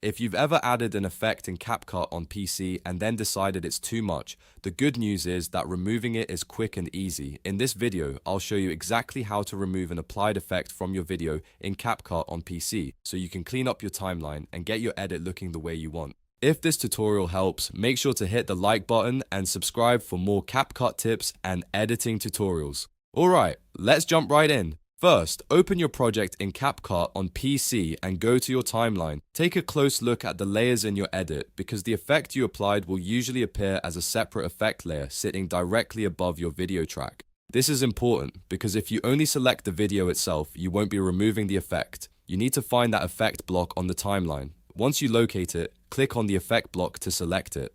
If you've ever added an effect in CapCut on PC and then decided it's too much, the good news is that removing it is quick and easy. In this video, I'll show you exactly how to remove an applied effect from your video in CapCut on PC, so you can clean up your timeline and get your edit looking the way you want. If this tutorial helps, make sure to hit the like button and subscribe for more CapCut tips and editing tutorials. Alright, let's jump right in. First, open your project in CapCut on PC and go to your timeline. Take a close look at the layers in your edit because the effect you applied will usually appear as a separate effect layer sitting directly above your video track. This is important because if you only select the video itself, you won't be removing the effect. You need to find that effect block on the timeline. Once you locate it, click on the effect block to select it.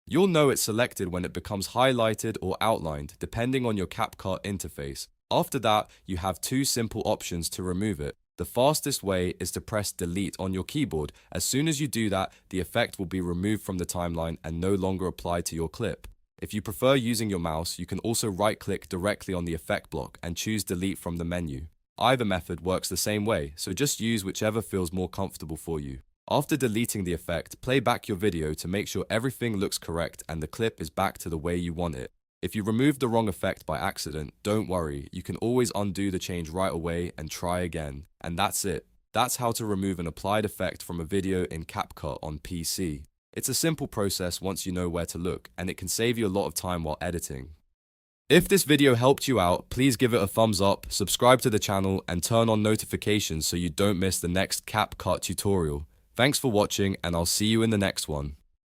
You'll know it's selected when it becomes highlighted or outlined, depending on your CapCut interface. After that, you have two simple options to remove it. The fastest way is to press delete on your keyboard. As soon as you do that, the effect will be removed from the timeline and no longer applied to your clip. If you prefer using your mouse, you can also right-click directly on the effect block and choose delete from the menu. Either method works the same way, so just use whichever feels more comfortable for you. After deleting the effect, play back your video to make sure everything looks correct and the clip is back to the way you want it. If you remove the wrong effect by accident, don't worry, you can always undo the change right away and try again. And that's it. That's how to remove an applied effect from a video in CapCut on PC. It's a simple process once you know where to look, and it can save you a lot of time while editing. If this video helped you out, please give it a thumbs up, subscribe to the channel, and turn on notifications so you don't miss the next CapCut tutorial. Thanks for watching, and I'll see you in the next one.